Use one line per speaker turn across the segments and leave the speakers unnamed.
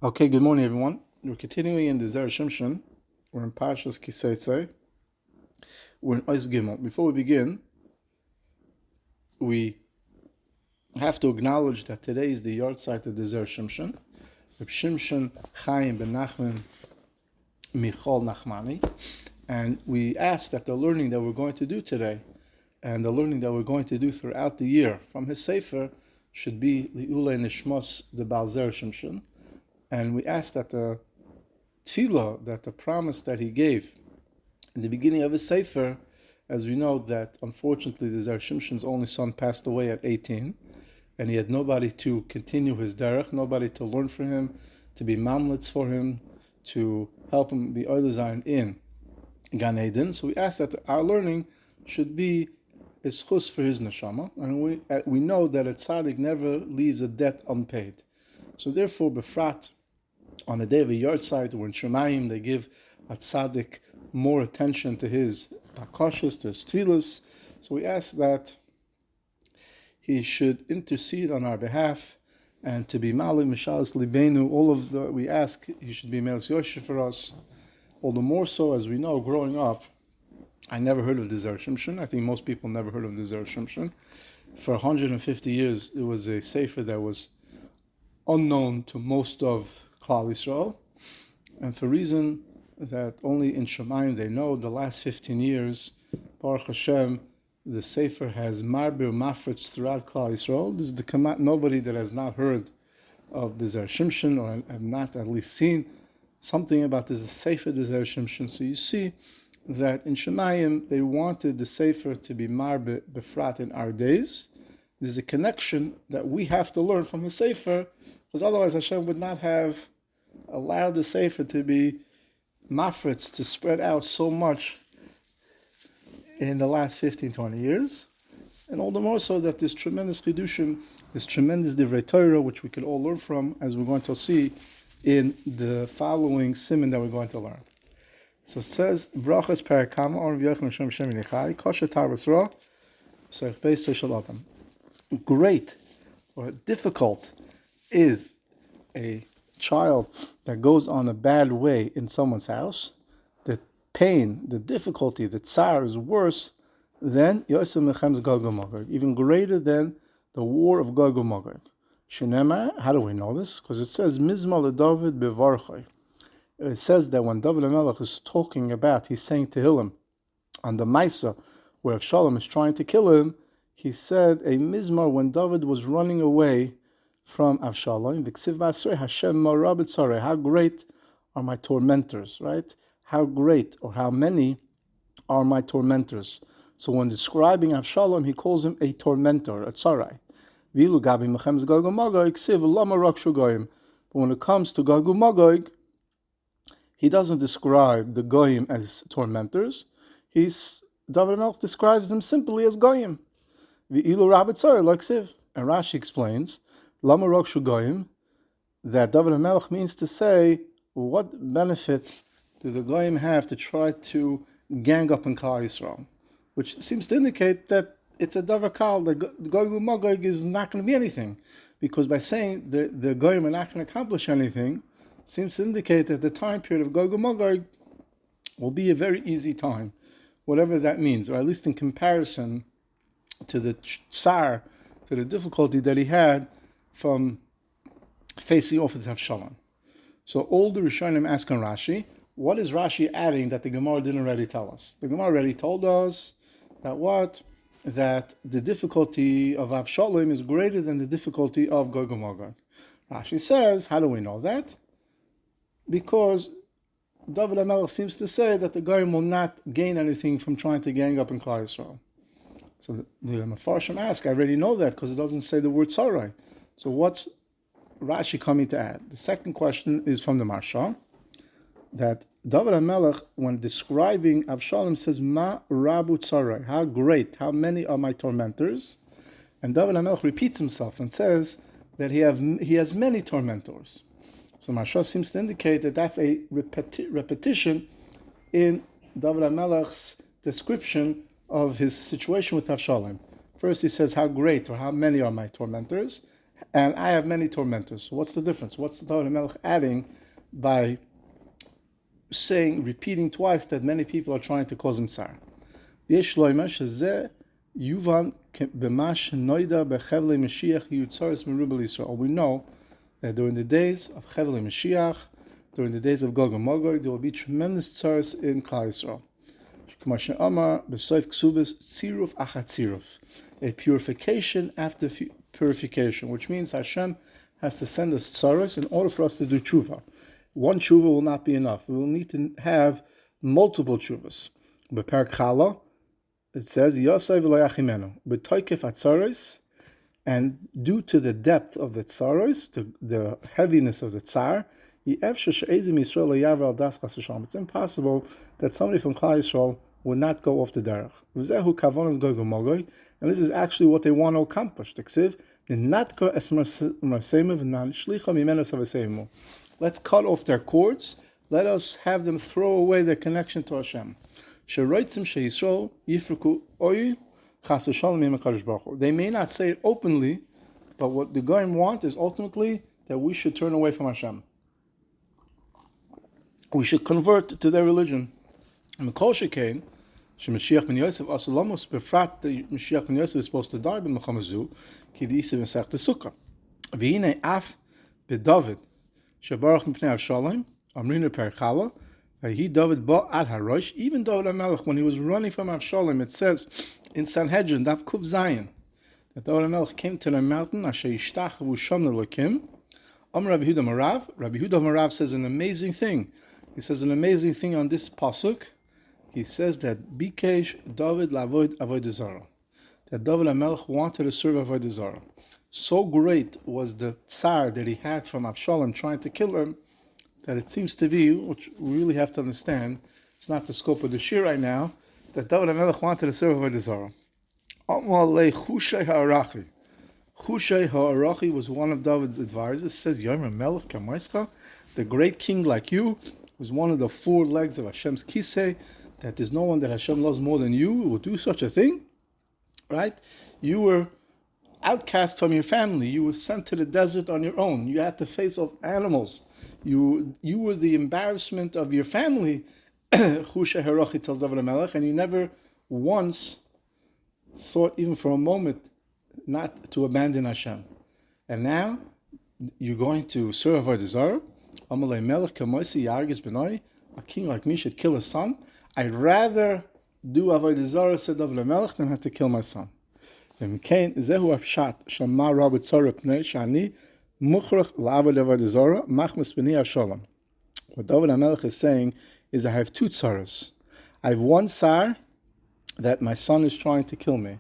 Okay, good morning, everyone. We're continuing in the Zera Shimshon. We're in Parshat Teitzei. We're in Ois Gimel. Before we begin, we have to acknowledge that today is the yard site of the Zera Shimshon. Reb Shimshon Chaim ben Nachman Michal Nachmani. And we ask that the learning that we're going to do today and the learning that we're going to do throughout the year from his Sefer should be Li'ulei Nishmas the Baal Zera Shimshon. And we ask that the tefillah, that the promise that he gave in the beginning of his Sefer, as we know that unfortunately the Zera Shimshon's only son passed away at 18, and he had nobody to continue his derech, nobody to learn for him, to be mamlitz for him, to help him be oilazine in Gan Eden. So we ask that our learning should be a schus for his neshama, and we know that a tzaddik never leaves a debt unpaid. So therefore, befrat, on the day of a yard site or in Shemayim, they give a tzaddik more attention to his bakashas, to his tefillos. So we ask that he should intercede on our behalf and to be mali mishalas libenu. We ask he should be melas yosher for us. All the more so as we know, growing up, I never heard of the Zera Shimshon. I think most people never heard of the Zera Shimshon. For 150 years, it was a sefer that was unknown to most of Klal Yisrael, and for reason that only in Shemayim they know, the last 15 years, Baruch Hashem, the Sefer has marbir mafritz throughout Klal Yisrael. This is the kamat, nobody that has not heard of the Zera Shimshon or have not at least seen something about this Sefer, the Zera Shimshon. So you see that in Shemayim they wanted the Sefer to be marbir befrat in our days. There's a connection that we have to learn from the Sefer, because otherwise Hashem would not have allowed the Sefer to be mafritz, to spread out so much in the last 15, 20 years. And all the more so that this tremendous chidushim, this tremendous divrei Torah, which we could all learn from, as we're going to see in the following siman that we're going to learn. So it says, Brachas Parakama, Or V'yachim Hashem Shem Yinichai, Kosher Tarvas Ra, Soich Beis Seshel Adam. Great or difficult is a child that goes on a bad way in someone's house. The pain, the difficulty, the tsar is worse than Yosem Mechem's Gog Magog, even greater than the war of Gog Magog. Shenema, how do we know this? Because it says, Mizma Dovid bevarchoi. It says that when Dovid HaMelech is talking about, he's saying Tehillim on the Maisa, where Avshalom is trying to kill him, he said a mizmar when David was running away from Avshalom. V'ksiv ba'asrei Hashem marabit tzarei. How great are my tormentors, right? How great or how many are my tormentors? So when describing Avshalom, he calls him a tormentor, a tzarei. V'ilu gabi mechem Gog Magog ksiv lama rak shugoyim. But when it comes to Gog Magog, he doesn't describe the goyim as tormentors. David HaMelech describes them simply as goyim. V'ilu rabit tzarei like siv. And Rashi explains, Lama Rok Shugoyim, that Dovid HaMelech means to say, what benefit do the Goyim have to try to gang up in Klal Yisrael? Which seems to indicate that it's a Davar Kal, the Gog Magog is not going to be anything. Because by saying the Goyim are not going to accomplish anything, seems to indicate that the time period of Gog Magog will be a very easy time, whatever that means, or at least in comparison to the tsar, to the difficulty that he had from facing off with Avshalom. So all the Rishonim ask on Rashi, what is Rashi adding that the Gemara didn't already tell us? The Gemara already told us that what? That the difficulty of Avshalom is greater than the difficulty of Gog and Magog. Rashi says, how do we know that? Because Dovid HaMelech seems to say that the Goyim will not gain anything from trying to gang up in Klal Yisrael. So the Mefarshim ask, I already know that because it doesn't say the word Sarai. So what's Rashi coming to add? The second question is from the Marsha, that Dovid HaMelech, when describing Avshalom, says, Ma Rabu Tzarai, how great, how many are my tormentors? And Dovid HaMelech repeats himself and says that he has many tormentors. So Marsha seems to indicate that that's a repetition in Dovid HaMelech's description of his situation with Avshalom. First he says, how great or how many are my tormentors? and I have many tormentors. So what's the difference? What's the David HaMelech adding by repeating twice that many people are trying to cause him tsar? Yesh loyma shezeh yuvan b'mash noida bechevlei Mashiach yutzaris merubel Yisrael. We know that during the days of Chevlei Mashiach, during the days of Gog and Magog, there will be tremendous tzaras in Klal Yisrael. A purification after purification, which means Hashem has to send us tzaras in order for us to do tshuva. One tshuva will not be enough. We will need to have multiple tshuvas. Be'Parak Chala, it says, Yosef v'layachimenu, b'toikef atzaros, and due to the depth of the tzaros, the heaviness of the tsar, it's impossible that somebody from Klal Yisrael would not go off the derech. And this is actually what they want to accomplish. Let's cut off their cords. Let us have them throw away their connection to Hashem. They may not say it openly, but what the Goyim want is ultimately that we should turn away from Hashem. We should convert to their religion. Mikol Shekain, Mashiach ben Yosef, Asalamos, befrat the Mashiach ben Yosef is supposed to die, but Mechamazu, ki di'isa v'sech the sukkah. V'hine af beDovid, shebarach mipnei Avshalom, amrinu perchala, he Dovid ba ad harosh. Even Dovid HaMelech, when he was running from Avshalom, it says in Sanhedrin, Daf Kuv Zayin, that Dovid HaMelech came to the mountain, Asher yishtachavu sham l'Elokim. Rabbi Yehuda Marav. Rabbi Yehuda Marav says an amazing thing. He says an amazing thing on this pasuk. He says that Bikesh Dovid lavoid avodah zara, that Dovid HaMelech wanted to serve avodah zara. So great was the tsar that he had from Avshalom trying to kill him, that it seems to be, which we really have to understand, it's not the scope of the shir right now, that Dovid HaMelech wanted to serve avodah zara. Amalei Chushei Ha'arachi. Chushei Ha'arachi was one of David's advisors. It says, Yomer Melech Kamoischa, the great king like you, was one of the four legs of Hashem's kisei, that there's no one that Hashem loves more than you who will do such a thing. Right? You were outcast from your family. You were sent to the desert on your own. You had to face off animals. You were the embarrassment of your family. Chushei Ha'arachi tells David HaMelech, and you never once thought, even for a moment, not to abandon Hashem. And now, you're going to serve avodah zara? Amalei melech kamoisi yargis benoi, a king like me should kill his son? I'd rather do avodah zara, said David HaMelech, than have to kill my son. Zehu apshat, shama rabu tzara pnei, shani muchrach la'avod avodah zara, machmas b'nei Avshalom. What David HaMelech is saying is, I have two tzaras. I have one tsar that my son is trying to kill me,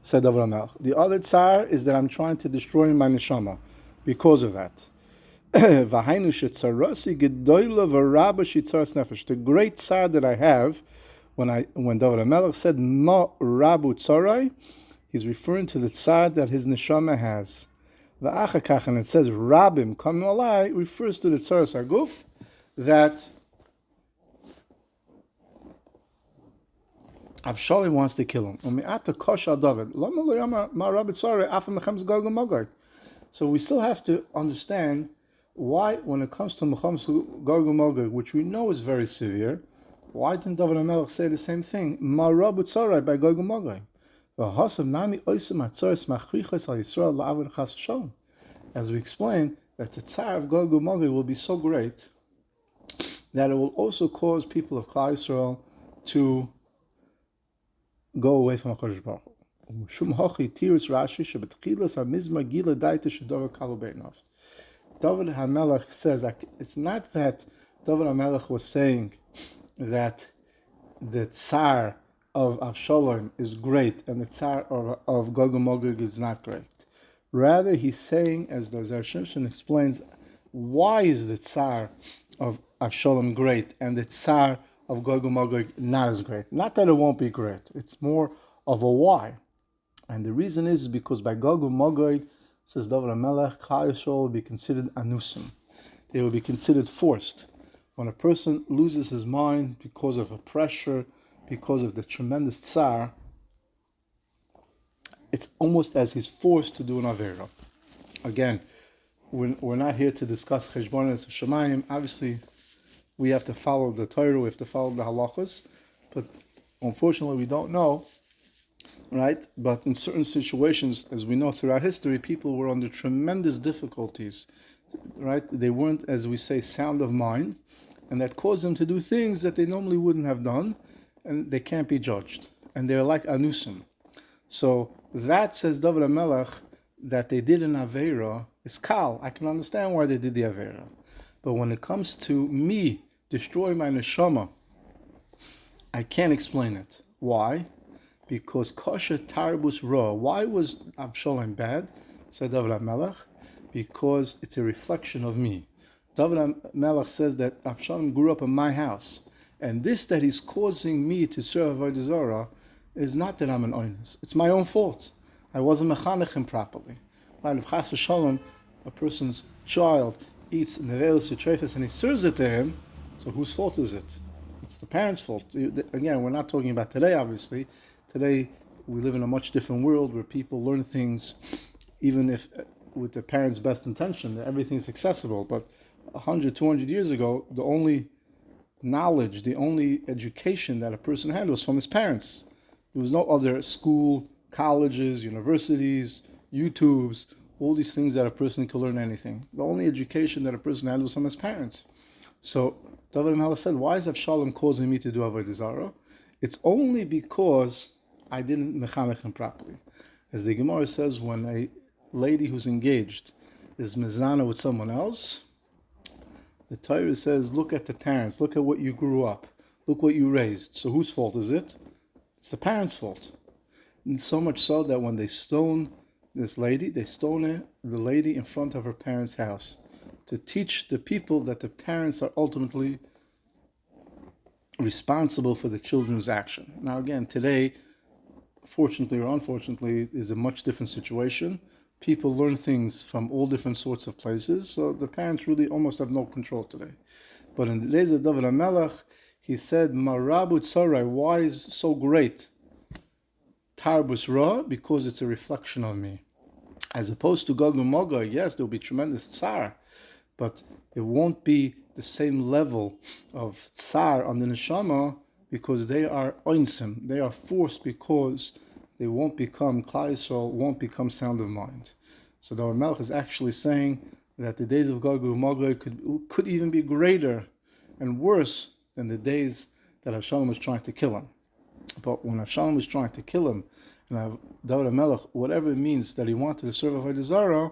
said David HaMelech. The other tsar is that I'm trying to destroy my neshama because of that. The great tsar that I have, when David HaMelech said Ma Rabu Tzarai, he's referring to the tsar that his neshama has. And it says Rabim Kamim Alai refers to the tzaras haguf that Avshalom wants to kill him. So we still have to understand why, when it comes to Milchemes Gog and Magog, which we know is very severe, why didn't David HaMelech say the same thing? Ma Rabu Tzarai by Gog and Magog. As we explained, that the tsar of Gog and Magog will be so great that it will also cause people of Klal Yisrael to go away from HaKadosh Baruch Hu. David HaMelech says, it's not that David HaMelech was saying that the tsar of Avshalom is great and the tsar of Gog and Magog is not great. Rather, he's saying, as the Shimshon explains, why is the tsar of Avshalom great and the tsar of Gog and Magog not as great? Not that it won't be great. It's more of a why. And the reason is because by Gog and Magog, says David HaMelech, Klal Yisrael will be considered anusim. They will be considered forced. When a person loses his mind because of a pressure, because of the tremendous tsar, it's almost as he's forced to do an avera. again, we're not here to discuss cheshbonos of Shemayim. Obviously, we have to follow the Torah, we have to follow the halachos, but unfortunately we don't know, right? But in certain situations, as we know throughout history, people were under tremendous difficulties, right? They weren't, as we say, sound of mind, and that caused them to do things that they normally wouldn't have done, and they can't be judged. And they're like anusim. So that, says Dovid HaMelech, that they did an Aveira is kal. I can understand why they did the Aveira. But when it comes to me destroying my neshama, I can't explain it. Why? Because kosher tarbus ra. Why was Avshalom bad? Said Dovid HaMelech. Because it's a reflection of me. Dovid HaMelech says that Avshalom grew up in my house. And this that he's causing me to serve Avodah Zarah is not that I'm an oinus. It's my own fault. I wasn't mechanech him properly. Right? If chas v'shalom, a person's child eats nevelis u'trefes and he serves it to him, so whose fault is it? It's the parents' fault. Again, we're not talking about today, obviously. Today, we live in a much different world where people learn things, even if with the parents' best intention, that everything's accessible. But 100, 200 years ago, the only knowledge, the only education that a person had was from his parents. There was no other school, colleges, universities, YouTubes, all these things that a person could learn anything. The only education that a person had was from his parents. So Dovid HaMelech said, why is Avshalom causing me to do Avodah Zarah? It's only because I didn't mechanech him properly. As the Gemara says, when a lady who's engaged is mezana with someone else, the Torah says, look at the parents, look at what you grew up, look what you raised. So whose fault is it? It's the parents' fault. And so much so that when they stone this lady, they stone the lady in front of her parents' house to teach the people that the parents are ultimately responsible for the children's action. Now again, today, fortunately or unfortunately, is a much different situation. People learn things from all different sorts of places, so the parents really almost have no control today. But in the days of Dovid HaMelech, he said, Marabu Tzarai, why is so great? Tarbus Ra, because it's a reflection of me. As opposed to Gog and Magog, yes, there will be tremendous tsar, but it won't be the same level of tsar on the neshama because they are oinsim. They are forced because they won't become Klal Yisrael, won't become sound of mind. So the Melech is actually saying that the days of Gog and Magog could even be greater and worse than the days that Avshalom was trying to kill him. But when Avshalom was trying to kill him, and Dovid HaMelech, whatever it means that he wanted to serve Avodah Zarah,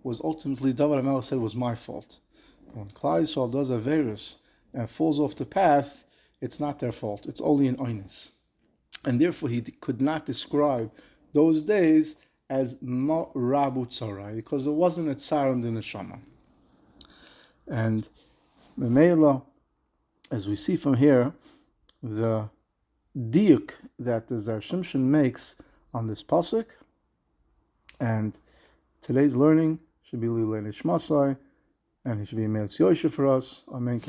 was ultimately, Dovid HaMelech said, was my fault. When Klal Yisrael does Averis and falls off the path, it's not their fault. It's only an oinus. And therefore he could not describe those days as Ma'rabu Tzarai, because it wasn't a tsar in the neshama. And Memela, as we see from here, the diuk that the Zera Shimshon makes on this pasuk, and today's learning should be Lilei Nishmasai, and he should be a Me'etz Yosha for us. Amen.